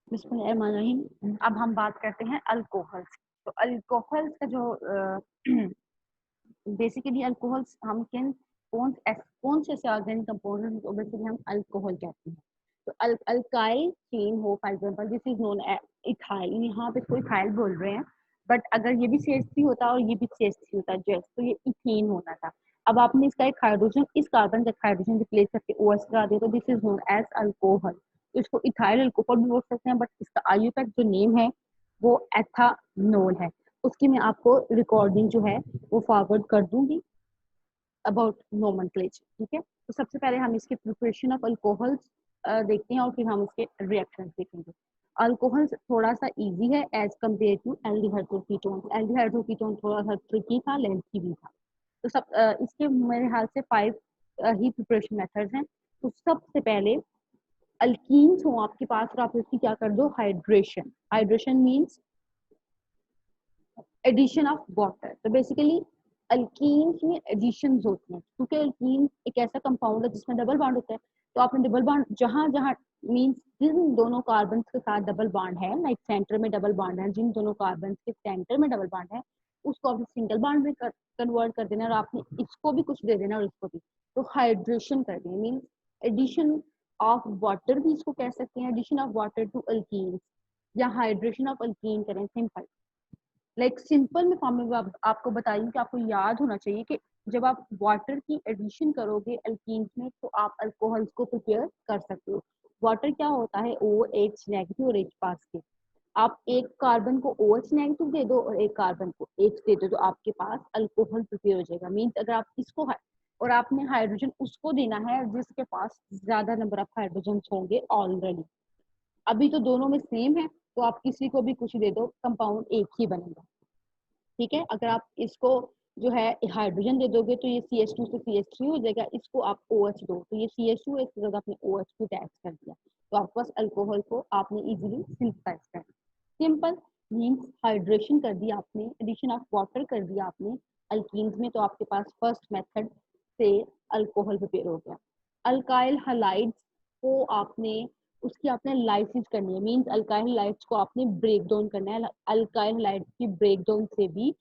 बिस्मिल्लाहिर्रहमानिर्रहीम। अब हम बात करते हैं अल्कोहल्स। तो अल्कोहल्स का जो बेसिकली अल्कोहल्स हम कौन से ऐसे ऑर्गेनिक कंपाउंड को बेसिकली हम अल्कोहल कहते हैं। तो अल्काइल चेन हो, for example this is known ethyl, यहाँ पे कोई इथाइल बोल रहे हैं, बट अगर ये भी CH3 होता और ये भी CH3 होता जस्ट, तो ये इथेन होना था। अब आपने इसका एक हाइड्रोजन, इस कार्बन का हाइड्रोजन रिप्लेस करके OH लगा दिया, तो this is known as alcohol. तो इसको इथाइल अल्कोहल भी बोल सकते हैं, बट इसका IUPAC जो नेम है वो एथानोल है। उसकी मैं आपको रिकॉर्डिंग जो है वो फॉरवर्ड कर दूंगी अबाउट नोमेनक्लेचर। ठीक है, तो सबसे पहले हम इसके प्रिपरेशन ऑफ अल्कोहल्स देखते हैं और फिर हम उसके रिएक्शंस देखेंगे। अल्कोहल थोड़ा सा इजी है एज कम्पेयर टू एल्डिहाइड्रोकीटोन। एल्डिहाइड्रोकीटोन थोड़ा सा ट्रिकी था, लेंथी भी था। तो इसके मेरे ख्याल से 5 ही प्रिपरेशन मेथड्स हैं। तो सबसे पहले अल्कीन्स हो आपके पास, और आप इसकी क्या कर दो, hydration. Hydration means addition of water. तो बेसिकली अल्कीन्स में एडिशंस होती हैं, क्योंकि अल्कीन एक ऐसा कंपाउंड है जिसमें डबल बॉन्ड होता है। तो आपने डबल बॉन्ड जहां जहां मीन्स जिन दोनों कार्बन के साथ डबल बॉन्ड है, लाइक सेंटर में डबल बॉन्ड है, जिन दोनों कार्बन के सेंटर में डबल बॉन्ड है, उसको आपने सिंगल बॉन्ड में कन्वर्ट कर देना, और आपने इसको भी कुछ दे देना और इसको भी। तो हाइड्रेशन कर देना मीन्स एडिशन ऑफ वाटर भी इसको कह सकते हैं, addition of water to alkene, या हाइड्रेशन ऑफ अल्कीन करें, सिंपल। लाइक सिंपल में फॉर्म में आपको बताइए कि आपको याद होना चाहिए कि जब आप वाटर की एडिशन करोगे अल्कीन्स में, तो आप अल्कोहल्स को प्रिपेयर कर सकते हो। वाटर क्या होता है, OH नेगेटिव और H पॉजिटिव। आप एक कार्बन को OH नेगेटिव दे दो और एक कार्बन को H दे दो, तो आपके पास अल्कोहल प्रिपेयर हो जाएगा। मीन्स अगर आप इसको और आपने हाइड्रोजन उसको देना है जिसके पास ज्यादा नंबर ऑफ हाइड्रोजन होंगे ऑलरेडी। अभी तो दोनों में सेम है, तो आप किसी को भी कुछ दे दो, कंपाउंड एक ही बनेगा। ठीक है, अगर आप इसको जो है हाइड्रोजन दे दोगे तो ये CH2 से CH3 हो जाएगा, इसको आप OH दो तो ये CH2 है, इसके साथ आपने OH को अटैच कर दिया, तो आपके पास अल्कोहल को आपने इजीली सिंथेसाइज कर दिया। सिंपल मींस हाइड्रेशन कर दिया आपने, एडिशन ऑफ वाटर कर दिया आपने अल्कीन्स में, तो आपके पास फर्स्ट मेथड से अल्कोहल प्रिपेयर हो गया। अल्काइल हलाइड्स को आपने उसकी आपने लाइसिस करनी है, मींस अल्काइल हलाइड्स को आपने ब्रेक डाउन करना है। अल्काइल हलाइड्स की ब्रेक डाउन से भी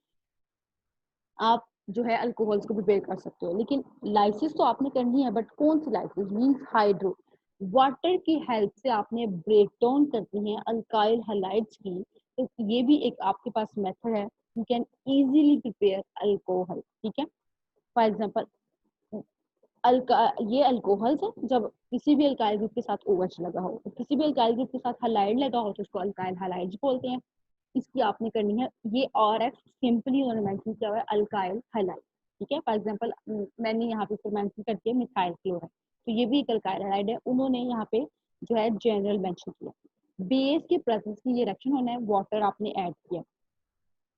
आप जो है अल्कोहल्स को प्रिपेयर कर सकते हो, लेकिन लाइसिस तो आपने करनी है, बट कौन सी लाइसिस, मींस हाइड्रो वाटर की हेल्प से आपने ब्रेक डाउन करनी है अल्काइल हलाइड्स की। तो ये भी एक आपके पास मेथड है, you can easily prepare alcohol. ठीक है, फॉर एग्जांपल ये अल्कोहल्स है, जब किसी भी अल्काइल ग्रुप के साथ OH लगा हो, तो किसी भी अल्काइल ग्रुप के साथ हलाइड लगा हो, तो उसको अल्काइल हलाइड्स बोलते हैं। इसकी आपने करनी है ये RX, सिंपली उन्होंने मेंशन किया हुआ है अल्काइल हलाइड। ठीक है, फॉर एग्जांपल मैंने यहाँ पे मेंशन कर दिया मिथाइल क्लोराइड, तो ये भी एक अल्काइल हलाइड है, उन्होंने यहाँ पे जो है जनरल मेंशन किया। बेस के प्रेजेंस की ये रिएक्शन होना है, वाटर आपने ऐड किया,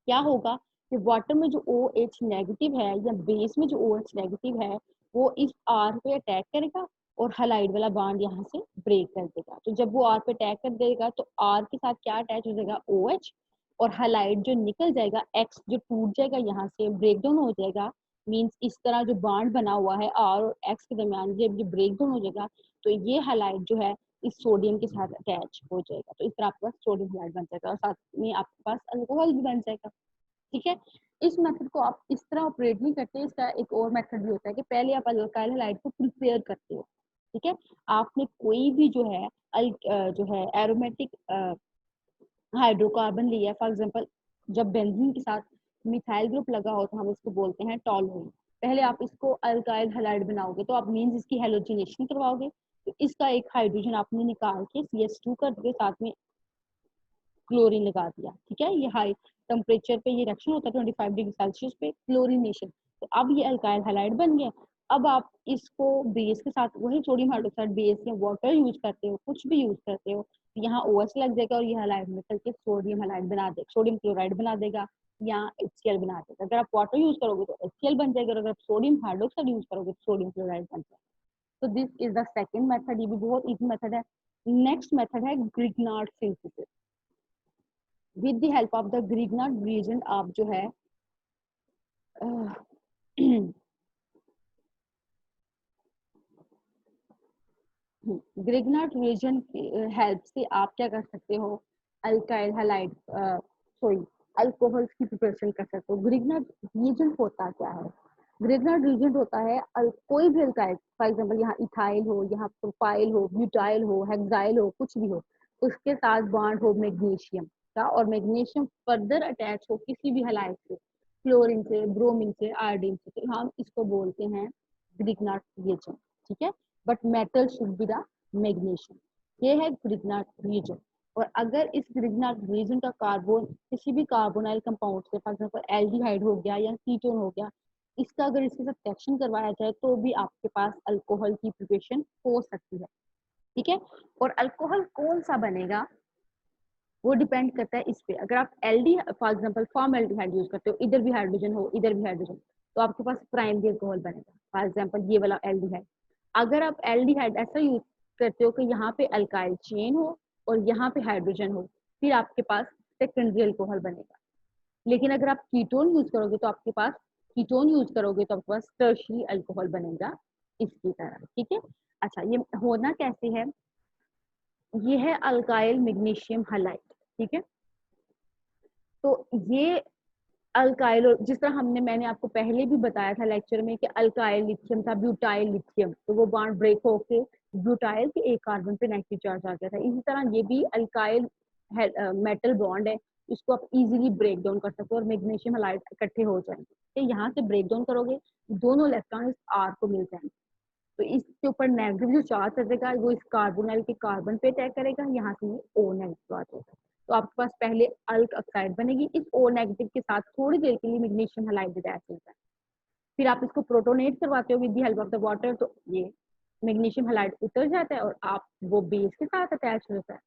क्या होगा कि वाटर में जो OH नेगेटिव है या बेस में जो OH नेगेटिव है, वो इस R पे अटैक करेगा और हलाइड वाला बॉन्ड यहाँ से ब्रेक कर देगा। तो जब वो R पे अटैक कर देगा तो R के साथ क्या अटैच हो जाएगा, OH, और हलाइड जो निकल जाएगा, X जो टूट जाएगा, यहाँ से ब्रेक डाउन हो जाएगा। मीन्स इस तरह जो बॉन्ड बना हुआ है R और X के दरमियान, जब ये ब्रेक डाउन हो जाएगा तो ये हलाइड जो है इस सोडियम के साथ अटैच हो जाएगा, तो इस तरह आपके पास सोडियम हलाइड बन जाएगा और साथ में आपके पास अल्कोहल भी बन जाएगा। ठीक है, इस मेथड को आप इस तरह ऑपरेट नहीं करते, इसका एक और मेथड भी होता है कि पहले आप अल्काइल हलाइड को प्रिपेयर करते हो। ठीक है, आपने कोई भी जो है एरोमेटिक हाइड्रोकार्बन लिया है, फॉर एग्जांपल जब बेंजीन के साथ मिथाइल ग्रुप लगा हो तो हम इसको बोलते हैं टॉलून। पहले आप इसको अल्काइल हलाइड बनाओगे तो आप मींस इसकी हेलोजिनेशन करवाओगे, तो इसका एक हाइड्रोजन आपने निकाल के CH2 कर दिया, साथ में क्लोरीन लगा दिया। ठीक है, ये हाई टेम्परेचर पे ये रिएक्शन होता है 25 डिग्री सेल्सियस पे, क्लोरीनेशन। तो अब ये अल्काइल हैलाइड बन गया। अब आप इसको बेस के साथ वही सोडियम हाइड्रोक्साइड बेस या वाटर यूज करते हो, कुछ भी यूज करते हो, तो यहाँ OH लग जाएगा और ये हैलाइड निकल के सोडियम हैलाइड बना देगा, सोडियम क्लोराइड बना देगा या HCl बना देगा। अगर आप वाटर यूज करोगे तो HCl बन जाएगा, और अगर आप सोडियम हाइड्रोक्साइड यूज करोगे तो सोडियम क्लोराइड बन जाएगा। तो this is the second method, ये भी बहुत इजी मेथड है। नेक्स्ट मेथड है Grignard synthesis. With the help of the Grignard reagent आप जो है ग्रिग्नार्ड रिएजेंट की हेल्प से आप क्या कर सकते हो, अल्काइल हैलाइड सॉरी अल्कोहल्स की प्रिपरेशन कर सकते हो। ग्रिग्नार्ड रिएजेंट होता क्या है? ग्रिग्नार्ड रिएजेंट होता है कोई भी अल्काइल, फॉर एग्जांपल यहाँ इथाइल हो, यहाँ प्रोपाइल हो, ब्यूटाइल हो, हेक्साइल हो, कुछ भी हो, उसके साथ बॉन्ड हो मैग्नीशियम का, और मैग्नीशियम फर्दर अटैच हो किसी भी हैलाइड से, क्लोरीन से, ब्रोमीन से, आयोडीन से, तो हम इसको बोलते हैं ग्रिग्नार्ड रिएजेंट। ठीक है, but metal should be the magnesium. ये है ग्रिग्नार्ड रिएजेंट। और अगर इस ग्रिग्नार्ड रिएजेंट का कार्बन किसी भी कार्बोनाइल कंपाउंड से, फॉर एग्जांपल एल्डिहाइड हो गया या कीटोन हो गया, इसका अगर इसके साथ रिएक्शन करवाया जाए तो भी आपके पास अल्कोहल की प्रिपरेशन हो सकती है। ठीक है, और अल्कोहल कौन सा बनेगा वो डिपेंड करता है इस पे। अगर आप एल्डी फॉर एग्जांपल फॉर्मल्डिहाइड यूज करते हो, इधर भी हाइड्रोजन हो, इधर भी हाइड्रोजन, तो आपके पास प्राइमरी अल्कोहल बनेगा। फॉर एग्जांपल ये वाला एल्डिहाइड। अगर आप एल्डिहाइड ऐसा यूज करते हो कि यहाँ पे अल्काइल चेन हो और यहाँ पे हाइड्रोजन हो, फिर आपके पास सेकेंडरी अल्कोहल बनेगा। लेकिन अगर आप कीटोन यूज करोगे तो आपके पास कीटोन यूज करोगे तो आपके पास टर्शियरी अल्कोहल बनेगा इसकी तरह। ठीक है, अच्छा ये होना कैसे है, ये है अल्काइल मैग्नीशियम हैलाइड। ठीक है, तो ये अल्काइल, जिस तरह मैंने आपको पहले भी बताया था लेक्चर में कि अल्काइल लिथियम था, ब्यूटाइल लिथियम, तो वो बॉन्ड ब्रेक होके ब्यूटाइल के एक कार्बन पे नेगेटिव चार्ज आ गया था। इसी तरह ये भी अल्काइल मेटल बॉन्ड है, इसको आप इजीली ब्रेक डाउन कर सकते हो और मैग्नीशियम हैलाइड इकट्ठे हो जाएंगे। तो यहाँ से ब्रेक डाउन करोगे, दोनों इलेक्ट्रॉन इस आर को मिल जाएंगे, तो इसके ऊपर नेगेटिव जो चार्ज रहेगा वो इस कार्बोनाइल के कार्बन पे अटैक करेगा, यहाँ से ये ओ नेगेटिव आ जाएगा। तो आपके पास पहले अल्क ऑक्साइड बनेगी, इस ओ नेगेटिव के साथ थोड़ी देर के लिए मैग्नीशियम हैलाइड अटैच होता है, फिर आप इसको प्रोटोनेट करवाते हो with the help of the water, तो ये मैग्नीशियम हैलाइड उतर जाता है और आप वो बेस के साथ अटैच हो जाता है।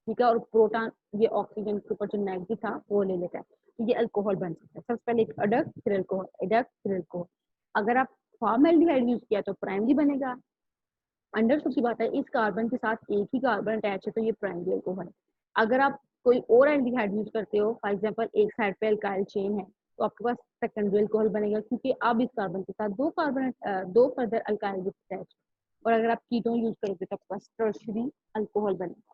ठीक है, और प्रोटॉन ये ऑक्सीजन के ऊपर जो नेगेटिव था वो ले लेता है, तो ये अल्कोहल बन सकता है। सबसे पहले एक अडक्ट फिर अल्कोहल, अडक्ट फिर अल्कोहल। अगर आप फॉर्मल्डिहाइड यूज किया तो प्राइमरी बनेगा। अंडर की बात है, इस कार्बन के साथ एक ही कार्बन अटैच है तो ये प्राइमरी अल्कोहल है। अगर आप कोई और एल्डिहाइड यूज करते हो, फॉर एग्जांपल एक साइड पे अल्काइल चेन है, तो आपके पास सेकेंडरी अल्कोहल बनेगा, क्योंकि अब इस कार्बन के साथ दो फर्दर अल्काइल ग्रुप अटैच। और अगर आप कीटोन यूज करोगे तो आपके पास टर्शियरी अल्कोहल बनेगा।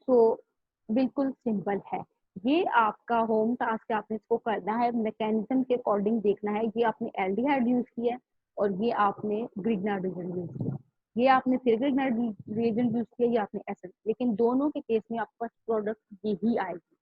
तो बिल्कुल सिंपल है, ये आपका होम टास्क है, आपने इसको करना है, मैकेनिज्म के अकॉर्डिंग देखना है। ये आपने एल्डिहाइड यूज किया है और ये आपने ग्रिग्नार्ड रिएजेंट यूज किया, ये आपने फिर ग्रिग्नार्ड रिएजेंट यूज किया, ये आपने एसिड, लेकिन दोनों के केस में आपके पास प्रोडक्ट यही आएगी।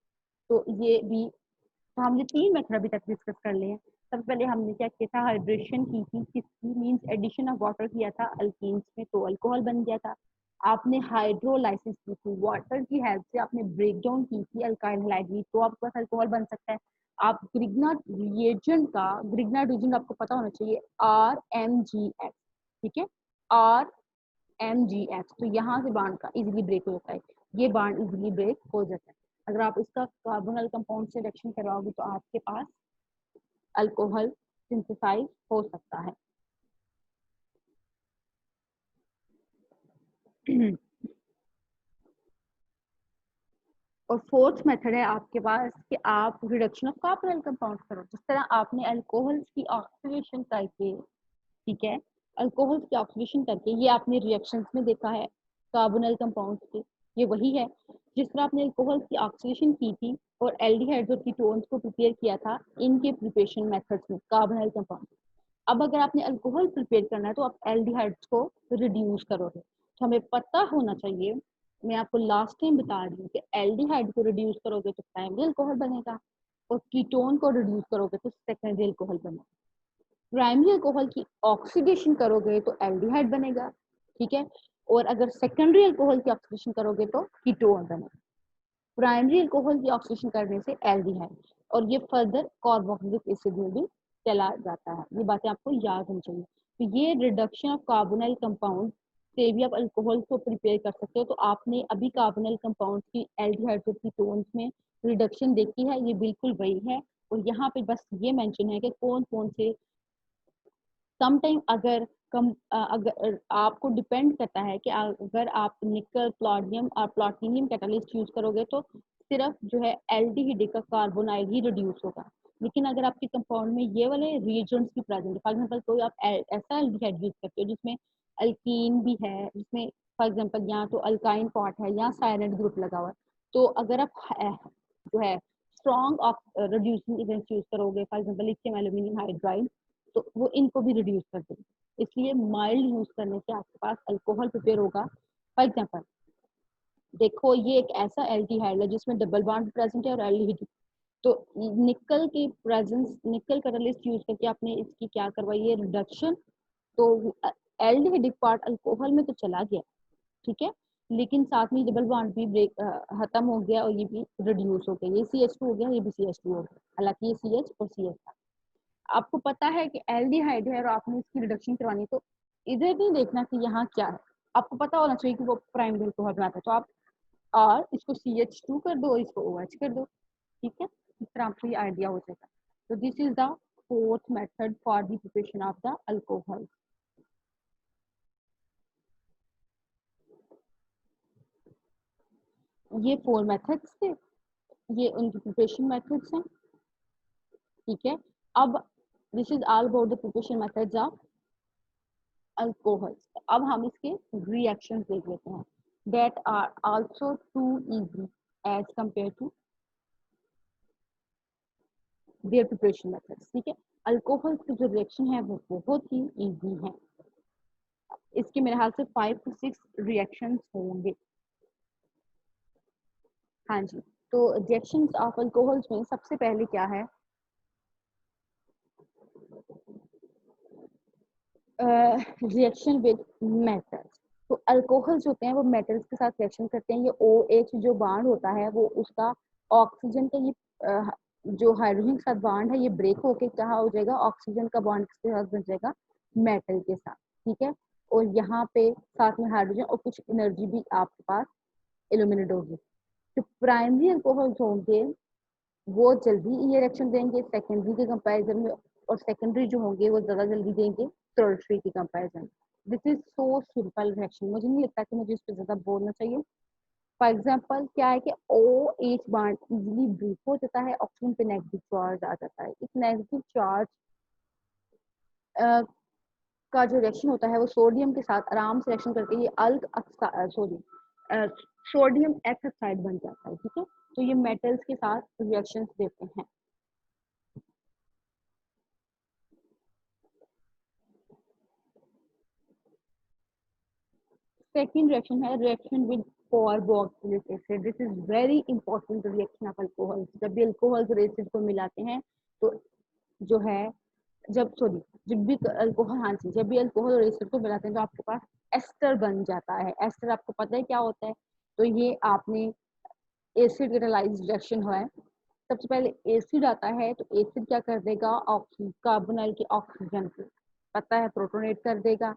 तो ये भी, तो हमने 3 मेथड अभी तक डिस्कस कर लिए हैं। सबसे पहले हमने क्या किया था, हाइड्रेशन की थी, किसकी मीन्स एडिशन ऑफ वाटर किया था अल्कीन्स में, तो अल्कोहल बन गया था। आपने हाइड्रोलाइसिस की थी, वाटर की हेल्प से आपने ब्रेक डाउन की थी अल्काइल हैलाइड की, तो आपके पास अल्कोहल बन सकता है। आप ग्रिग्नार्ड रिएजेंट का, ग्रिग्नार्ड रिएजेंट आपको पता होना चाहिए RMgX। ठीक है, RMgX, तो यहाँ से बांड का इजीली ब्रेक हो जाता है, ये बांड इजीली ब्रेक हो जाता है। अगर आप इसका कार्बोनल कंपाउंड से रिएक्शन करवाओगे तो आपके पास अल्कोहल सिंथेसाइज हो सकता है। और फोर्थ मेथड है आपके पास कि आप रिडक्शन ऑफ कार्बोनाइल कंपाउंड करो, जिस तरह आपने अल्कोहल्स की ऑक्सीडेशन करके, ठीक है, अल्कोहल्स की ऑक्सीडेशन करके ये आपने रिएक्शंस में देखा है कार्बोनाइल कंपाउंड्स के, ये वही है जिस तरह आपने अल्कोहल्स की ऑक्सीडेशन की थी और एल्डिहाइड्स और कीटोन्स को प्रिपेयर किया था इनके प्रिपरेशन मेथड्स में कार्बोनाइल कंपाउंड। अब अगर आपने अल्कोहल प्रिपेयर करना है तो आप एल्डिहाइड्स को रिड्यूस करोगे, तो हमें पता होना चाहिए, मैं आपको लास्ट टाइम बता रही हूँ कि एल्डिहाइड को रिड्यूस करोगे तो प्राइमरी अल्कोहल बनेगा और कीटोन को रिड्यूस करोगे तो सेकेंडरी अल्कोहल बनेगा। प्राइमरी अल्कोहल की ऑक्सीडेशन करोगे तो एल्डिहाइड बनेगा, ठीक है, और अगर सेकेंडरी अल्कोहल की ऑक्सीडेशन करोगे तो कीटोन बनेगा। प्राइमरी अल्कोहल की ऑक्सीडेशन करने से एल्डिहाइड, और ये फर्दर कार्बोक्सिलिक एसिड में भी चला जाता है। ये बातें आपको याद होनी चाहिए। तो ये रिडक्शन ऑफ कार्बोनाइल कंपाउंड से भी आप अल्कोहल को प्रिपेयर कर सकते हो। तो आपने अभी कार्बोनाइल कंपाउंड की एल्डिहाइड और कीटोन्स में रिडक्शन देखी है, ये बिल्कुल वही है। और यहाँ पे बस ये मेंशन है कि कौन कौन से समटाइम अगर आपको डिपेंड करता है कि अगर आप निकल प्लॉटिनियम और प्लॉटिनियम कैटालिस्ट यूज करोगे तो सिर्फ जो है एल्डिहाइड का कार्बोनाइल ही रिड्यूस होगा। लेकिन अगर आपके कंपाउंड में ये वाले रिएजेंट्स भी प्रेजेंट है, फॉर एग्जांपल कोई आप ऐसा एल्डिहाइड यूज करते हो जिसमें अल्कीन भी है, जिसमें फॉर एग्जांपल यहाँ तो अल्काइन पार्ट है, यहाँ साइनाइड ग्रुप लगा हुआ है, तो अगर आप जो है स्ट्रॉन्ग रिड्यूसिंग एजेंट यूज करोगे, for example lithium aluminium hydride, तो वो इनको भी रिड्यूस कर देंगे। इसलिए माइल्ड यूज करने से आपके पास अल्कोहल प्रिपेयर होगा। फॉर एग्जांपल देखो ये एक ऐसा एल्डिहाइड है जिसमें डबल बॉन्ड प्रेजेंट है और एल्डिहाइड, तो निकल की प्रेजेंस, निकल कैटालिस्ट यूज करके आपने इसकी क्या करवाई है, रिडक्शन। तो एल्डिहाइडिक पार्ट अल्कोहल में तो चला गया, ठीक है, लेकिन साथ में डबल बॉन्ड भी ब्रेक खत्म हो गया और ये भी रिड्यूस हो गया, ये CH2 हो गया, ये भी CH2 हो गया, हालांकि ये CH और CH था। आपको पता है कि एल्डिहाइड है और आपने इसकी रिडक्शन करवानी, तो इधर नहीं देखना कि यहाँ क्या है, आपको पता होना चाहिए कि वो प्राइमरी अल्कोहल बनाता है, तो आप और इसको CH2 कर दो, इसको OH कर दो, ठीक है, इस तरह आपको ये आइडिया हो जाएगा। तो this is the fourth method for the preparation of the alcohol. ये 4 मेथड्स थे, ये उनकी प्रिपरेशन मेथड्स हैं, ठीक है। अब this is all about the preparation methods of alcohols. अब हम इसके रिएक्शंस देख लेते हैं, that are also too easy as compare to their preparation methods, ठीक है। अल्कोहल के जो रिएक्शन है वो बहुत ही इजी है, इसके मेरे ख्याल से 5 to 6 रिएक्शंस होंगे। हाँ जी, तो रिएक्शंस ऑफ अल्कोहल्स में सबसे पहले क्या है, रिएक्शन विद मेटल्स। तो अल्कोहल्स होते हैं वो मेटल्स के साथ रिएक्शन करते हैं। ये OH जो बॉन्ड होता है वो उसका ऑक्सीजन का ये जो हाइड्रोजन के साथ बॉन्ड है ये ब्रेक होके क्या हो जाएगा, ऑक्सीजन का बॉन्ड किसके साथ बन जाएगा, मेटल के साथ, ठीक है। और यहाँ पे साथ में हाइड्रोजन और कुछ एनर्जी भी आपके पास इल्यूमिनेट होगी। जो प्राइमरी अल्कोहल्स होंगे वो जल्दी ये रिएक्शन देंगे सेकेंडरी के कंपैरिजन में, और सेकेंडरी जो होंगे वो ज्यादा जल्दी देंगे टर्शरी के comparison. This is so simple reaction, मुझे नहीं लगता कि मुझे इस पर ज्यादा बोलना चाहिए। फॉर एग्जाम्पल क्या है कि OH बॉन्ड इजीली ब्रेक हो जाता है, ऑक्सीजन पे नेगेटिव चार्ज आ जाता है। इस नेगेटिव चार्ज का जो रिएक्शन होता है वो सोडियम के साथ आराम से रिएक्शन करके ये सोडियम एक्स ऑक्साइड बन जाता है, ठीक है। तो ये मेटल्स के साथ रिएक्शंस देते हैं। सेकंड रिएक्शन है reaction with carboxylic acid. This is very important reaction of alcohol. जब भी अल्कोहल और एसिड को मिलाते हैं तो जो है जब भी अल्कोहल, हाँ जी, जब भी अल्कोहल और एसिड को मिलाते हैं तो आपके पास एस्टर बन जाता है। एस्टर आपको पता है क्या होता है, तो ये आपने एसिड कैटालाइज्ड रिएक्शन हुआ है। सबसे पहले एसिड आता है तो एसिड क्या कर देगा, कार्बोनाइल के ऑक्सीजन को पता है प्रोटोनेट कर देगा।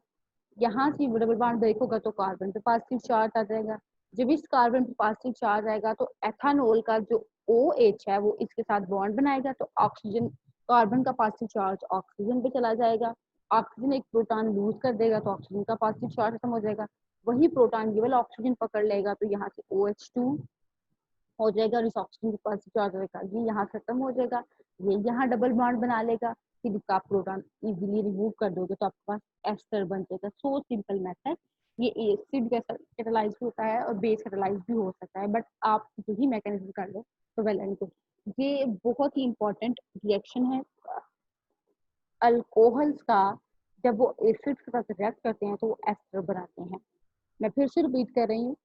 यहाँ से डबल बॉन्ड ब्रेक होगा तो कार्बन पे पॉजिटिव चार्ज आ जाएगा। जब इस कार्बन पे पॉजिटिव चार्ज आएगा तो एथानॉल का जो OH है वो इसके साथ बॉन्ड बनाएगा, तो ऑक्सीजन, कार्बन का पॉजिटिव चार्ज ऑक्सीजन पे चला जाएगा। ऑक्सीजन एक प्रोटॉन लूज कर देगा तो ऑक्सीजन का पॉजिटिव चार्ज खत्म हो जाएगा। वही प्रोटॉन केवल ऑक्सीजन पकड़ लेगा तो यहाँ से OH2 हो जाएगा और इस ऑक्सीजन के पास चार्ज रहेगा, ये यहाँ खत्म हो जाएगा, ये यहाँ डबल बॉन्ड बना लेगा, फिर इसका आप प्रोटॉन इजीली रिमूव कर दोगे तो आपके पास एस्टर बन जाएगा। So simple method. ये एसिड कैटालाइज होता है और बेस कैटालाइज भी हो सकता है, बट आप यही मैकेनिज्म कर लो तो वेल एंड गुड। ये बहुत ही इंपॉर्टेंट रिएक्शन है अल्कोहल्स का। जब वो एसिड के साथ रिएक्ट करते हैं तो वो एस्टर बनाते हैं। मैं फिर से रिपीट कर रही हूँ,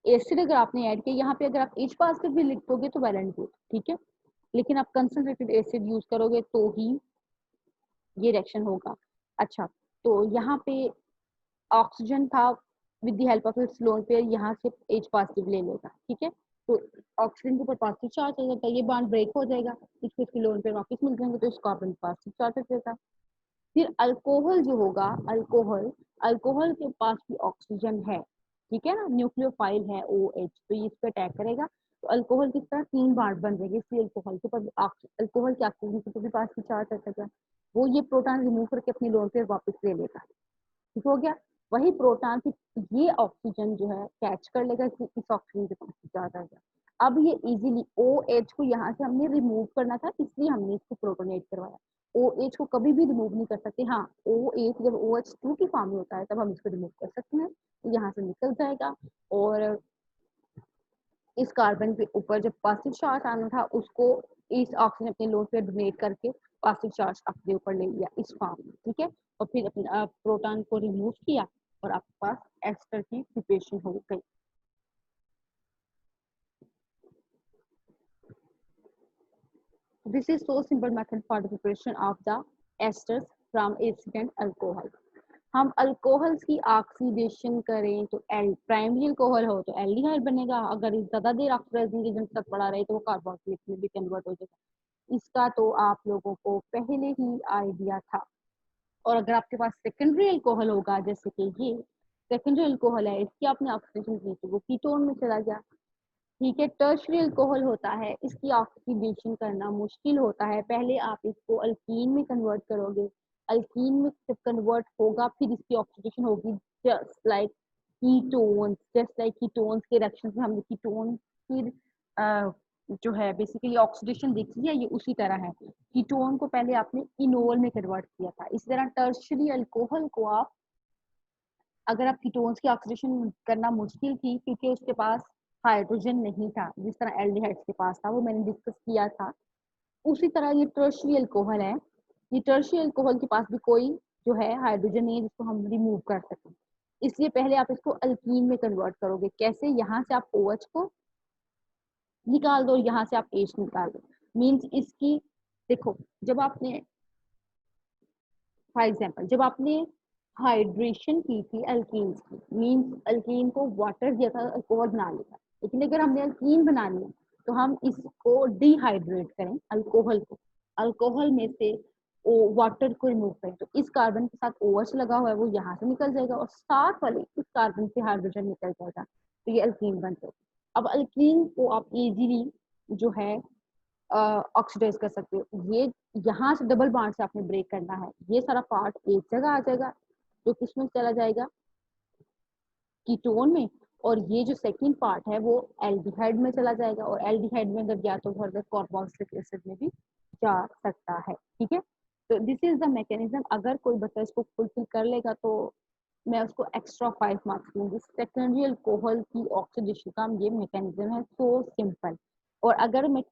एसिड अगर आपने ऐड किया, यहाँ पे अगर आप H पॉजिटिव भी लिख दोगे तो वेल एंड गुड, ठीक है, लेकिन आप कंसंट्रेटेड एसिड यूज करोगे तो ही ये रिएक्शन होगा। अच्छा, तो यहाँ पे ऑक्सीजन था, with the help of its lone pair यहाँ से H पॉजिटिव ले लेगा, ठीक है, तो ऑक्सीजन के ऊपर पॉजिटिव चार्ज आ जाता है, ये बॉन्ड ब्रेक हो जाएगा, इसको इसके लोन पेयर वापस मिल जाएंगे तो इस कार्बन पॉजिटिव चार्ज आ जाएगा। फिर अल्कोहल जो होगा, अल्कोहल के पास भी ऑक्सीजन है, ठीक है ना, न्यूक्लियोफाइल है OH, तो ये इस पे अटैक करेगा तो अल्कोहल की तरह 3 बॉन्ड बन जाएंगे, इसलिए अल्कोहल के ऊपर अल्कोहल के ऑक्सीजन के ऊपर भी पास की चार्ज आ जाएगा, वो ये प्रोटॉन रिमूव करके अपनी लोन पे वापस ले लेगा, ठीक हो गया। वही प्रोटॉन फिर ये ऑक्सीजन जो है कैच कर लेगा कि इस ऑक्सीजन के पास चार्ज आ गया, अब ये इजीली ओ एच को यहाँ से हमने रिमूव करना था, इसलिए हमने इसको प्रोटोनेट करवाया। ओ एच को कभी भी रिमूव नहीं कर सकते। हाँ, ओ एच जब ओ एच टू की फॉर्म में होता है तब हम इसको रिमूव कर सकते हैं, यहाँ से निकल जाएगा। और इस कार्बन के ऊपर जब पॉजिटिव चार्ज आना था उसको इस ऑक्सीजन अपने लोन पे डोनेट करके पॉजिटिव चार्ज अपने ऊपर ले लिया इस फॉर्म में, ठीक है। और फिर अपने प्रोटॉन को रिमूव किया और आपके पास एस्टर की प्रिपरेशन हो गई। This is so simple method for the preparation of the esters from acid alcohol. हम अल्कोहल्स की ऑक्सीडेशन करें तो प्राइमरी अल्कोहल हो तो एल्डिहाइड बनेगा, अगर ज्यादा देर ऑक्सीडाइजिंग एजेंट तक पड़ा रहे तो वो कार्बोक्सिलिक में भी कन्वर्ट हो जाएगा। इसका तो आप लोगों को पहले ही आइडिया था। और अगर आपके पास सेकेंडरी अल्कोहल होगा, जैसे कि ये सेकेंडरी अल्कोहल है, इसकी आपने ऑक्सीडेशन की तो वो कीटोन में चला गया, ठीक है। टर्शरी अल्कोहल होता है, इसकी ऑक्सीडेशन करना मुश्किल होता है, पहले आप इसको अल्कीन में कन्वर्ट करोगे, अल्कीन में जब कन्वर्ट होगा फिर इसकी ऑक्सीडेशन होगी, just like ketones, just like ketones के रिएक्शन में हमने कीटोन की जो है बेसिकली ऑक्सीडेशन देखी है, ये उसी तरह है। कीटोन को पहले आपने इनोल में कन्वर्ट किया था। इस तरह टर्शरी अल्कोहल को आप, अगर आप कीटोन्स की ऑक्सीडेशन करना मुश्किल थी क्योंकि उसके पास हाइड्रोजन नहीं था जिस तरह एल्डिहाइड्स के पास था, वो मैंने डिस्कस किया था, उसी तरह ये टर्शियरी अल्कोहल है। ये टर्शियरी अल्कोहल के पास भी कोई जो है हाइड्रोजन नहीं है जिसको हम रिमूव कर सकें, इसलिए पहले आप इसको अल्कीन में कन्वर्ट करोगे। कैसे? यहाँ से आप OH को निकाल दो, यहाँ से आप H निकाल दो। मीन्स इसकी देखो, जब आपने फॉर एग्जाम्पल जब आपने हाइड्रेशन की थी अल्कीन की, मीन्स अल्कीन को वाटर दिया था अल्कोहल बना लिया, लेकिन अगर हमने अल्कीन बना लिया तो हम इसको डिहाइड्रेट करें अल्कोहल को, अल्कोहल में से वाटर को रिमूव करें तो इस कार्बन के साथ OH लगा हुआ है वो यहाँ से निकल जाएगा और साथ वाले इस कार्बन से हाइड्रोजन निकल जाएगा, तो ये अल्कीन बन जाएगा। अब अल्कीन को आप इजीली जो है ऑक्सीडाइज कर सकते हो। ये यहाँ से डबल बॉन्ड से आपने ब्रेक करना है, ये सारा पार्ट एक जगह आ जाएगा जो किसमें चला जाएगा, कीटोन में, और ये जो सेकंड पार्ट है वो एल्डिहाइड में चला जाएगा, और एल्डिहाइड में अगर गया तो फर्दर कार्बोक्सिलिक एसिड में भी जा सकता है, ठीक है। तो दिस इज द मैकेनिज्म। अगर कोई बच्चा इसको फुलफिल कर लेगा तो मैं उसको एक्स्ट्रा 5 मार्क्स दूंगी। सेकेंडरी अल्कोहल की ऑक्सीडेशन का ये मैकेनिज्म है, सो सिंपल। और अगर मैं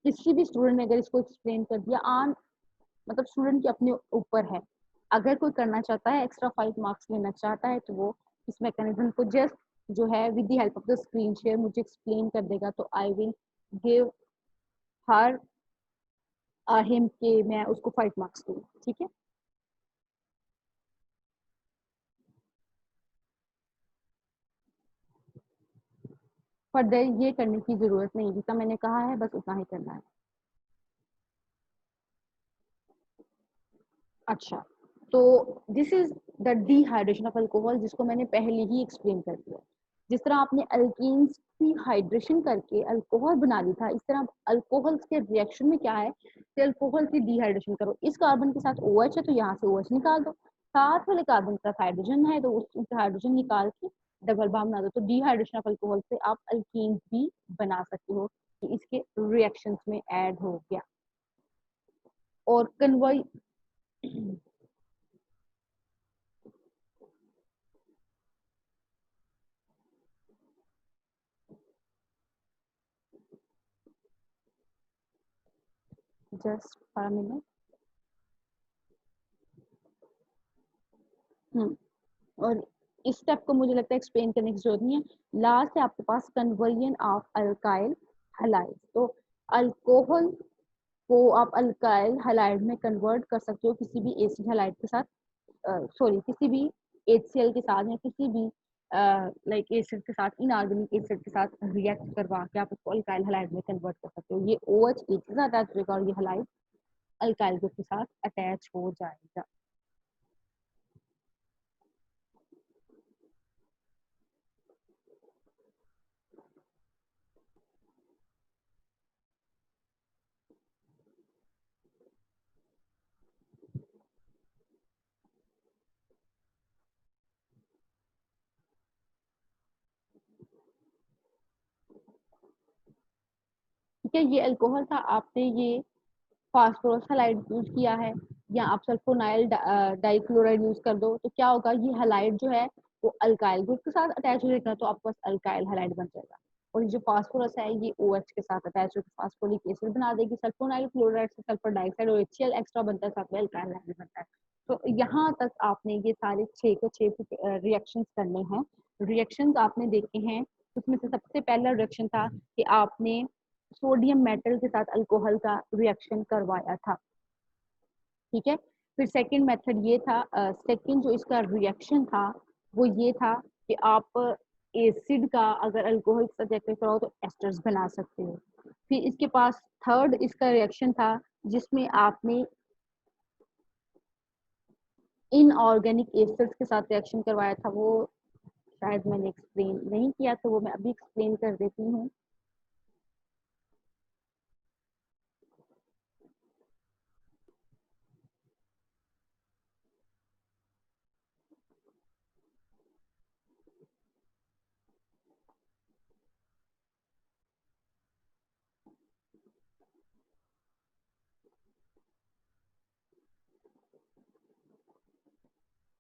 किसी भी स्टूडेंट ने अगर इसको एक्सप्लेन कर दिया, आन मतलब स्टूडेंट के अपने ऊपर है, अगर कोई करना चाहता है एक्स्ट्रा 5 मार्क्स लेना चाहता है तो वो इस मैकेनिज्म को जस्ट जो है with the help of the screen share मुझे एक्सप्लेन कर देगा, तो I will give her him के मैं उसको 5 मार्क्स दूँ, ठीक है। फर्दर ये करने की जरूरत नहीं, जितना मैंने कहा है बस उतना ही करना है। अच्छा, तो this is the dehydration of alcohol, जिसको मैंने पहले ही एक्सप्लेन कर दिया। जिस तरह आपने अल्कीन्स की हाइड्रेशन करके अल्कोहल बना ली था, इस तरह अल्कोहल्स के रिएक्शन में क्या है कि अल्कोहल की डिहाइड्रेशन करो, इस कार्बन के साथ OH है तो यहाँ से OH निकाल दो, साथ वाले कार्बन के साथ हाइड्रोजन है तो उससे हाइड्रोजन निकाल के डबल बॉन्ड बना दो, तो डिहाइड्रेशन ऑफ अल्कोहल से आप अल्कीन्स भी बना सकते हो, कि इसके रिएक्शंस में ऐड हो गया। और convert just for a minute. और इस स्टेप को मुझे लगता है एक्सप्लेन करने की जरूरत नहीं है। लास्ट है आपके पास कन्वर्जन ऑफ अल्काइल हलाइड। तो अल्कोहल को आप अल्काइल हलाइड में कन्वर्ट कर सकते हो किसी भी एसिड हलाइड के साथ, सॉरी किसी भी HCl के साथ या किसी भी लाइक एसिड के साथ, इनऑर्गेनिक एसिड के साथ रिएक्ट करवा के आप उसको अल्काइल हलाइड में कन्वर्ट कर सकते हो। ये OH एक के साथ अटैच होगा और ये हलाइड अल्काइल ग्रुप के साथ अटैच हो जाएगा। ठीक है, ये अल्कोहल था, आपने ये फास्फोरस हैलाइड यूज किया है या आप सल्फोनाइल डाइक्लोराइड यूज कर दो, तो क्या होगा, ये हैलाइड जो है वो अल्काइल ग्रुप के साथ अटैच हो जाएगा, तो आपके पास अल्काइल हैलाइड बन जाएगा। और ये जो फास्फोरस है ये OH के साथ अटैच होकर फास्फोरिक एसिड बना देगी। सल्फोनाइल क्लोराइड से सल्फर डाइऑक्साइड और HCl एक्स्ट्रा बनता है, साथ में अल्काइल हैलाइड बनता है। तो यहाँ तक आपने ये सारे 6 के 6 रिएक्शंस करने हैं। रिएक्शंस आपने देखे हैं, उसमें से सबसे पहला रिएक्शन था कि आपने सोडियम मेटल के साथ अल्कोहल का रिएक्शन करवाया था। ठीक है, फिर सेकंड मेथड ये था, सेकंड जो इसका रिएक्शन था वो ये था कि आप एसिड का अगर अल्कोहल के साथ रिएक्शन कराओ तो एस्टर्स बना सकते हो। फिर इसके पास थर्ड इसका रिएक्शन था जिसमें आपने इनऑर्गेनिक एसिड्स के साथ रिएक्शन करवाया था, वो शायद मैंने एक्सप्लेन नहीं किया, तो वो मैं अभी एक्सप्लेन कर देती हूँ।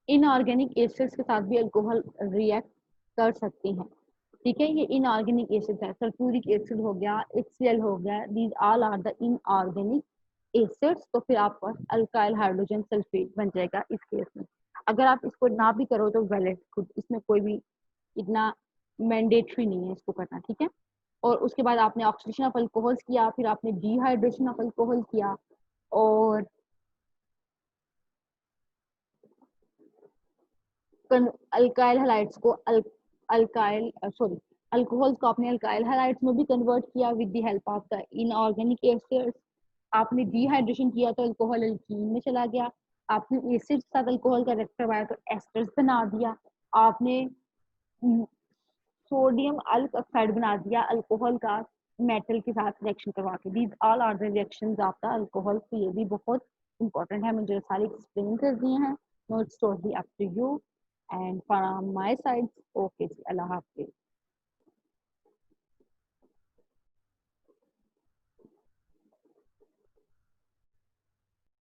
इनऑर्गेनिक एसिड्स के साथ भी अल्कोहल रिएक्ट कर सकते हैं। ठीक है, ये इनऑर्गेनिक एसिड है, सल्फ्यूरिक एसिड हो गया, HCl हो गया, these all are the inorganic acids. तो फिर आपके पास अल्काइल हाइड्रोजन सल्फेट बन जाएगा इस केस में। अगर आप इसको ना भी करो तो वैलिड, खुद इसमें कोई भी इतना मैंडेटरी नहीं है इसको करना। ठीक है, और उसके बाद आपने ऑक्सीडेशन ऑफ अल्कोहल्स किया, फिर आपने डिहाइड्रेशन ऑफ अल्कोहल किया, और अल्काइल हैलाइड्स को अल्काइल सॉरी अल्कोहल्स को आपने अल्काइल हैलाइड्स में भी कन्वर्ट किया with the help of the inorganic acids. आपने डिहाइड्रेशन किया तो अल्कोहल अल्कीन में चला गया। आपने एसिड के साथ अल्कोहल का रिएक्शन करवाया तो एस्टर्स बना दिया। आपने सोडियम अल्क ऑक्साइड बना दिया अल्कोहल का मेटल के साथ रिएक्शन करवा के। These all are the reactions of the alcohol. तो ये भी बहुत इंपॉर्टेंट है, मुझे सारे एक्सप्लेन कर दिए हैं। No it's totally up to you and from my side. Okay जी, अल्लाह हाफिज।